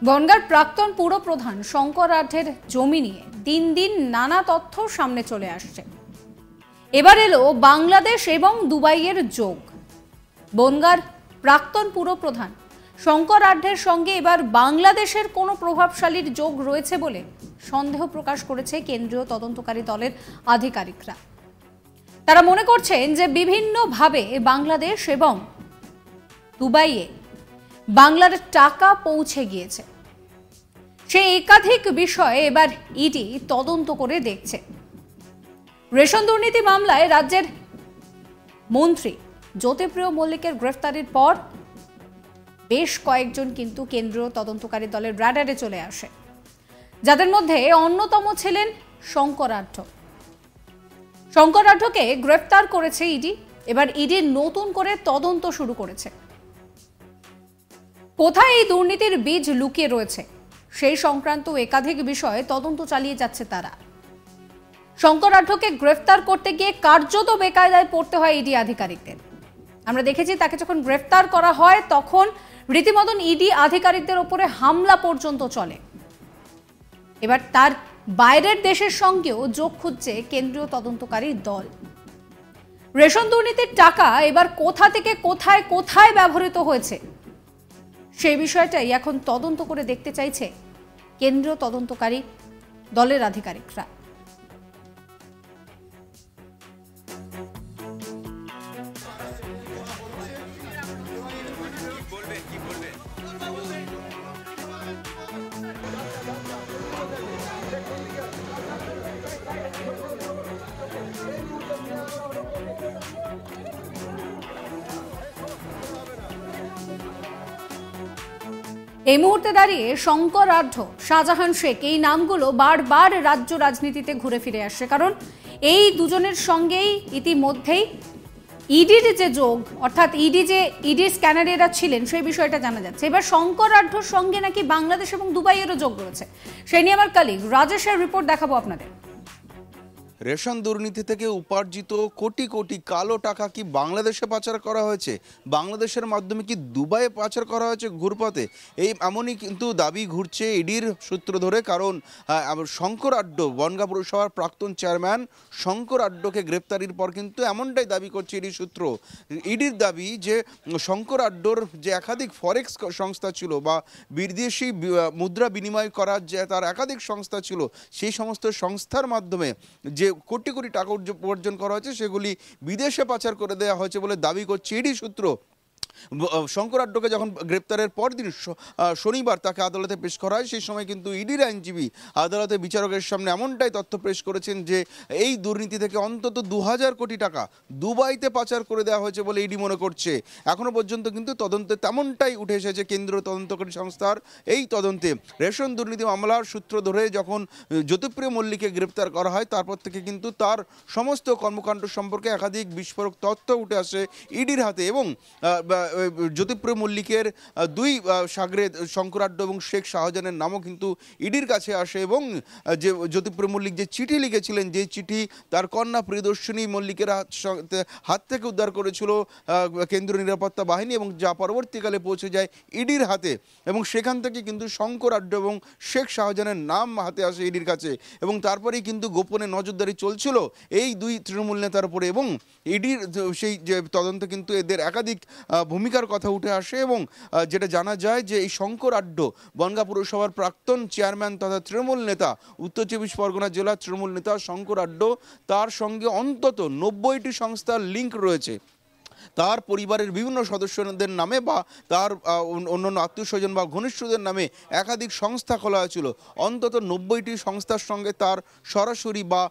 বনগাঁর প্রাক্তন পুরপ্রধান শঙ্কর আঢ্যের জমি নিয়ে দিন দিন নানা তথ্য সামনে চলে আসছে। এবার এলো বাংলাদেশ এবং দুবাইয়ের যোগ। বনগাঁর প্রাক্তন পুরপ্রধান শঙ্কর আঢ্যের সঙ্গে এবার বাংলাদেশের কোনো প্রভাবশালীর যোগ রয়েছে বলে সন্দেহ প্রকাশ করেছে কেন্দ্রীয় তদন্তকারী দলের আধিকারিকরা। তারা মনে করছেন যে বিভিন্নভাবে বাংলাদেশ এবং দুবাইয়ে বাংলার টাকা পৌঁছে গিয়েছে। সেই একাধিক বিষয়ে এবার ইডি তদন্ত করে দেখছে। রেশন দুর্নীতি মামলায় রাজ্যের মন্ত্রী জ্যোতিপ্রিয় মল্লিকের গ্রেফতারির পর বেশ কয়েকজন কিন্তু কেন্দ্রীয় তদন্তকারী দলের রাডারে চলে আসে, যাদের মধ্যে অন্যতম ছিলেন শঙ্কর আঢ্য। শঙ্কর আঢ্যকে গ্রেফতার করেছে ইডি। এবার ইডি নতুন করে তদন্ত শুরু করেছে। কোথায় এই দুর্নীতির বীজ লুকিয়ে রয়েছে সেই সংক্রান্ত একাধিক বিষয়ে তদন্ত চালিয়ে যাচ্ছে তারা। শঙ্কর আঢ্যকে গ্রেফতার করতে গিয়ে কার্যত বেকায়দায় পড়তে হয় ইডি আধিকারিকদের। আমরা দেখেছি তাকে যখন গ্রেফতার করা হয় তখন রীতিমতন ইডি আধিকারিকদের ওপরে হামলা পর্যন্ত চলে। এবার তার বাইরের দেশের সঙ্গেও যোগ খুঁজছে কেন্দ্রীয় তদন্তকারী দল। রেশন দুর্নীতির টাকা এবার কোথা থেকে কোথায় কোথায় ব্যবহৃত হয়েছে সেই বিষয়টাই এখন তদন্ত করে দেখতে চাইছে কেন্দ্রীয় তদন্তকারী দলের আধিকারিকরা। এই মুহূর্তে দাঁড়িয়ে শঙ্কর আঢ্য, শাহজাহান শেখ এই নামগুলো বারবার রাজ্য রাজনীতিতে ঘুরে ফিরে আসছে, কারণ এই দুজনের সঙ্গেই ইতিমধ্যেই ইডির যে যোগ, অর্থাৎ ইডির স্ক্যানারে এরা ছিলেন সেই বিষয়টা জানা যাচ্ছে। এবার শঙ্কর আঢ্যর সঙ্গে নাকি বাংলাদেশ এবং দুবাইয়েরও যোগ রয়েছে। সেই নিয়ে আমার কলিগ রাজেশের রিপোর্ট দেখাবো আপনাদের। রেশন দুর্নীতি থেকে উপার্জিত কোটি কোটি কালো টাকা কি বাংলাদেশে পাচার করা হয়েছে, বাংলাদেশের মাধ্যমে কি দুবাইয়ে পাচার করা হয়েছে ঘুরপথে, এমনই কিন্তু দাবি ঘুরছে ইডির সূত্র ধরে। কারণ শঙ্কর আঢ্য, বনগাঁ পুরসভার প্রাক্তন চেয়ারম্যান শঙ্কর আঢ্যকে গ্রেপ্তারির পর কিন্তু এমনটাই দাবি করছে ইডির সূত্র। ইডির দাবি যে শঙ্কর আঢ্যর যে একাধিক ফরেক্স সংস্থা ছিল বা বিদেশি মুদ্রা বিনিময় করার যে তার একাধিক সংস্থা ছিল, সেই সমস্ত সংস্থার মাধ্যমে যে কোটি কোটি টাকা উপার্জন করা হয়েছে সেগুলি বিদেশে পাচার করে দেওয়া হয়েছে বলে দাবি করছে ইডি সূত্র। শঙ্কর আঢ্যকে যখন গ্রেপ্তারের পরদিন শনিবার তাকে আদালতে পেশ করা হয়, সেই সময় কিন্তু ইডির আইনজীবী আদালতে বিচারকের সামনে এমনটাই তথ্য পেশ করেছেন যে এই দুর্নীতি থেকে অন্তত 2000 কোটি টাকা দুবাইতে পাচার করে দেওয়া হয়েছে বলে ইডি মনে করছে। এখনো পর্যন্ত কিন্তু তদন্তে তেমনটাই উঠে এসেছে কেন্দ্রীয় তদন্তকারী সংস্থার এই তদন্তে। রেশন দুর্নীতি মামলার সূত্র ধরে যখন জ্যোতিপ্রিয় মল্লিককে গ্রেপ্তার করা হয় তারপর থেকে কিন্তু তার সমস্ত কর্মকাণ্ড সম্পর্কে একাধিক বিস্ফোরক তথ্য উঠে আসে ইডির হাতে। এবং জ্যোতিপ্রিয় মল্লিকের দুই সাগরেদ শঙ্কর আঢ্য এবং শেখ শাহজাহানের নামও কিন্তু ইডির কাছে আসে। এবং যে জ্যোতিপ্রিয় মল্লিক যে চিঠি লিখেছিলেন, যে চিঠি তার কন্যা প্রিয়দর্শিনী মল্লিকের হাত থেকে উদ্ধার করেছিল কেন্দ্রীয় নিরাপত্তা বাহিনী এবং যা পরবর্তীকালে পৌঁছে যায় ইডির হাতে, এবং সেখান থেকে কিন্তু শঙ্কর আঢ্য এবং শেখ শাহজাহানের নাম হাতে আসে ইডির কাছে। এবং তারপরেই কিন্তু গোপনে নজরদারি চলছিল এই দুই তৃণমূল নেতার উপরে। এবং ইডির সেই যে তদন্ত কিন্তু এদের একাধিক ভূমিকার কথা উঠে আসে। এবং যেটা জানা যায় যে এই শঙ্কর আঢ্য বনগাঁ পুরসভার প্রাক্তন চেয়ারম্যান তথা তৃণমূল নেতা, উত্তর 24 পরগনা জেলার তৃণমূল নেতা শঙ্কর আঢ্য, তার সঙ্গে অন্তত 90টি সংস্থার লিঙ্ক রয়েছে। তার পরিবারের বিভিন্ন সদস্যদের নামে বা তার অন্যান্য আত্মীয় স্বজন বা ঘনিষ্ঠদের নামে একাধিক সংস্থা খোলা হয়েছিল। অন্তত 90টি সংস্থার সঙ্গে তার সরাসরি বা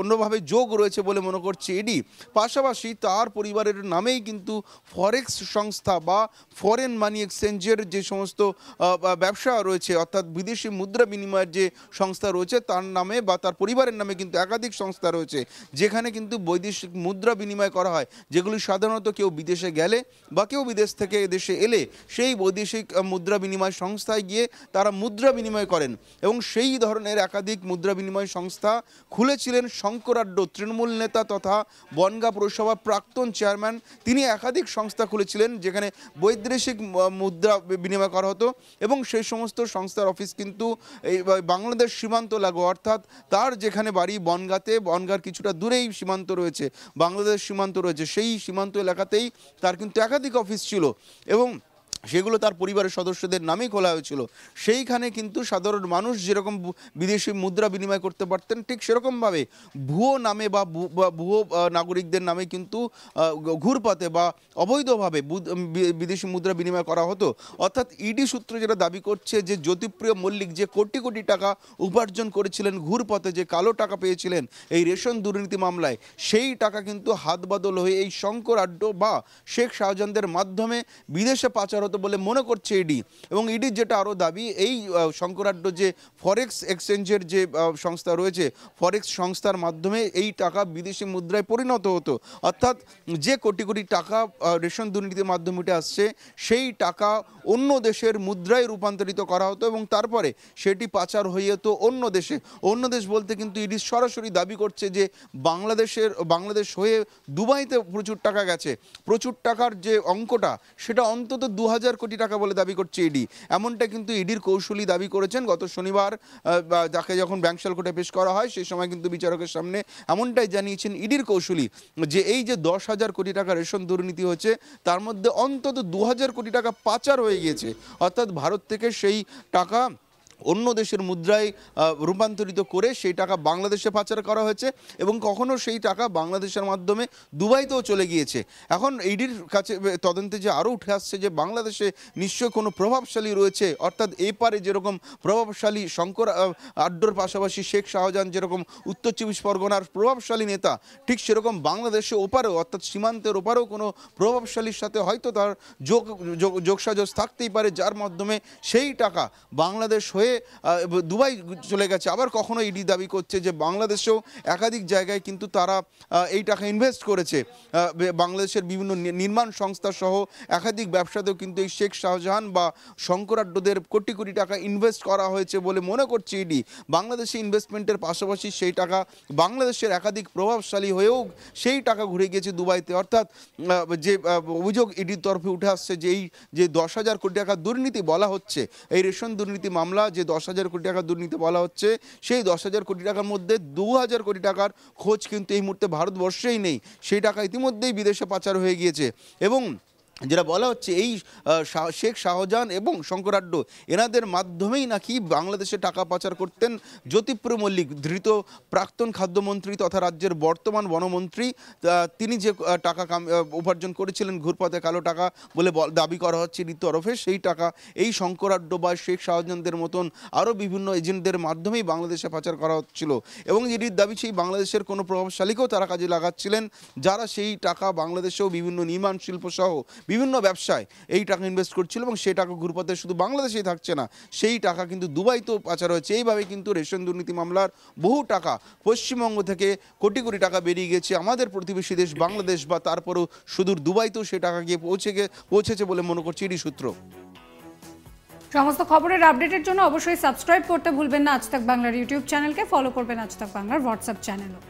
অন্যভাবে যোগ রয়েছে বলে মনে করছে ইডি। পাশাপাশি তার পরিবারের নামেই কিন্তু ফরেক্স সংস্থা বা ফরেন মানি এক্সচেঞ্জের যে সমস্ত ব্যবসা রয়েছে, অর্থাৎ বিদেশি মুদ্রা বিনিময়ের যে সংস্থা রয়েছে তার নামে বা তার পরিবারের নামে কিন্তু একাধিক সংস্থা রয়েছে, যেখানে কিন্তু বৈদেশিক মুদ্রা বিনিময় করা হয়, যেগুলি সাধারণত কেউ বিদেশে গেলে বা কেউ বিদেশ থেকে এদেশে এলে সেই বৈদেশিক মুদ্রা বিনিময় সংস্থায় গিয়ে তারা মুদ্রা বিনিময় করেন এবং সেই ধরনের একাধিক মুদ্রা বিনিময় সংস্থা খুলেছিলেন শঙ্কর আড্ড, তৃণমূল নেতা তথা বনগাঁ পুরসভার প্রাক্তন চেয়ারম্যান। তিনি একাধিক সংস্থা খুলেছিলেন যেখানে বৈদেশিক মুদ্রা বিনিময় করা হতো এবং সেই সমস্ত সংস্থার অফিস কিন্তু এই বাংলাদেশ সীমান্ত লাগো, অর্থাৎ তার যেখানে বাড়ি বনগাঁতে, বনগাঁর কিছুটা দূরেই সীমান্ত রয়েছে, বাংলাদেশ সীমান্ত রয়েছে, সেই সীমান্ত এলাকাতেই তার কিন্তু একাধিক অফিস ছিল এবং সেগুলো তার পরিবারের সদস্যদের নামেই খোলা হয়েছিল। সেইখানে কিন্তু সাধারণ মানুষ যেরকম বিদেশি মুদ্রা বিনিময় করতে পারতেন, ঠিক সেরকমভাবে ভুয়ো নামে বা ভুয়ো নাগরিকদের নামে কিন্তু ঘুরপথে বা অবৈধভাবে বিদেশি মুদ্রা বিনিময় করা হতো। অর্থাৎ ইডি সূত্র যেটা দাবি করছে যে জ্যোতিপ্রিয় মল্লিক যে কোটি কোটি টাকা উপার্জন করেছিলেন ঘুরপথে, যে কালো টাকা পেয়েছিলেন এই রেশন দুর্নীতি মামলায়, সেই টাকা কিন্তু হাত বদল হয়ে এই শঙ্কর আড্ড বা শেখ শাহজাহানদের মাধ্যমে বিদেশে পাচার হতো বলে মনে করছে ইডি। এবং ইডির যেটা আরও দাবি, এই শঙ্কর আড্ড যে ফরেক্স এক্সচেঞ্জের যে সংস্থা রয়েছে, ফরেক্স সংস্থার মাধ্যমে এই টাকা বিদেশি মুদ্রায় পরিণত হতো। অর্থাৎ যে কোটি কোটি টাকা রেশন দুর্নীতির মাধ্যমে উঠে আসছে, সেই টাকা অন্য দেশের মুদ্রায় রূপান্তরিত করা হতো এবং তারপরে সেটি পাচার হয়ে যেত অন্য দেশে। অন্য দেশ বলতে কিন্তু ইডি সরাসরি দাবি করছে যে বাংলাদেশ হয়ে দুবাইতে প্রচুর টাকা গেছে। প্রচুর টাকার যে অঙ্কটা সেটা অন্তত 2000 কোটি টাকা বলে দাবি করছে ইডি। এমনটা কিন্তু ইডির কৌশলী দাবি করেছেন গত শনিবার, যাকে যখন ব্যাংশাল কোর্টে পেশ করা হয় সেই সময় কিন্তু বিচারকের সামনে এমনটাই জানিয়েছেন ইডির কৌশলী যে এই যে 10,000 কোটি টাকা রেশন দুর্নীতি হয়েছে, তার মধ্যে অন্তত 2000 কোটি টাকা পাচার হয়ে গিয়েছে। অর্থাৎ ভারত থেকে সেই টাকা অন্য দেশের মুদ্রায় রূপান্তরিত করে সেই টাকা বাংলাদেশে পাচার করা হয়েছে এবং কখনো সেই টাকা বাংলাদেশের মাধ্যমে দুবাইতেও চলে গিয়েছে। এখন ইডির কাছে তদন্তে যে আরও উঠে আসছে যে বাংলাদেশে নিশ্চয় কোনো প্রভাবশালী রয়েছে, অর্থাৎ এপারে যেরকম প্রভাবশালী শঙ্কর আড্ডর পাশাপাশি শেখ শাহজাহান যেরকম উত্তর 24 পরগনার প্রভাবশালী নেতা, ঠিক সেরকম বাংলাদেশে ওপারেও অর্থাৎ সীমান্তের ওপারেও কোনো প্রভাবশালীর সাথে হয়তো তার যোগসাজশ থাকতেই পারে, যার মাধ্যমে সেই টাকা বাংলাদেশ হয়ে দুবাই চলে গেছে। আবার কখনো ইডি দাবি করছে যে বাংলাদেশেও একাধিক জায়গায় কিন্তু তারা এই টাকা ইনভেস্ট করেছে। বাংলাদেশের বিভিন্ন নির্মাণ সংস্থা সহ একাধিক ব্যবসাতেও কিন্তু এই শেখ শাহজাহান বা শঙ্কর আড্ডদের কোটি কোটি টাকা ইনভেস্ট করা হয়েছে বলে মনে করছে ইডি। বাংলাদেশে ইনভেস্টমেন্টের পাশাপাশি সেই টাকা বাংলাদেশের একাধিক প্রভাবশালী হয়েও সেই টাকা ঘুরে গিয়েছে দুবাইতে। অর্থাৎ যে অভিযোগ ইডির তরফে উঠে আসছে যে এই যে 10,000 কোটি টাকা দুর্নীতি বলা হচ্ছে, এই রেশন দুর্নীতি মামলা যে 10,000 কোটি টাকা দুর্নীতি বলা হচ্ছে, সেই 10,000 কোটি টাকার মধ্যে 2,000 কোটি টাকার খোঁজ কিন্তু এই মুহূর্তে ভারতবর্ষেই নেই। সেই টাকা ইতিমধ্যেই বিদেশে পাচার হয়ে গিয়েছে এবং যেটা বলা হচ্ছে এই শেখ শাহজাহান এবং শঙ্কর আড্ড এনাদের মাধ্যমেই নাকি বাংলাদেশে টাকা পাচার করতেন জ্যোতিপ্রিয় মল্লিক, ধৃত প্রাক্তন খাদ্যমন্ত্রী তথা রাজ্যের বর্তমান বনমন্ত্রী। তিনি যে টাকা উপার্জন করেছিলেন ঘুরপথে কালো টাকা বলে দাবি করা হচ্ছে ইডির তরফে, সেই টাকা এই শঙ্কর আড্ড বা শেখ শাহজাহানদের মতন আরও বিভিন্ন এজেন্টদের মাধ্যমেই বাংলাদেশে পাচার করা হচ্ছিল এবং ইডির দাবি সেই বাংলাদেশের কোনো প্রভাবশালীকেও তারা কাজে লাগাচ্ছিলেন, যারা সেই টাকা বাংলাদেশেও বিভিন্ন নির্মাণ শিল্প সহ বিভিন্ন ব্যবসায় এই টাকা ইনভেস্ট করছিল এবং সেই টাকা ঘুরপথে শুধু বাংলাদেশেই থাকছে না, সেই টাকা কিন্তু দুবাইতেও পাচার হয়েছে। এইভাবে কিন্তু রেশন দুর্নীতি মামলার বহু টাকা পশ্চিমবঙ্গ থেকে কোটি কোটি টাকা বেরিয়ে গেছে আমাদের প্রতিবেশী দেশ বাংলাদেশ, বা তারপরেও সুদূর দুবাইতেও সেই টাকা গিয়ে পৌঁছেছে বলে মনে করছে ইডি সূত্র। সমস্ত খবরের আপডেটের জন্য অবশ্যই সাবস্ক্রাইব করতে ভুলবেন না আজ তাক বাংলার ইউটিউব চ্যানেলকে, ফলো করবেন আজ তাক বাংলার হোয়াটসঅ্যাপ চ্যানেলও।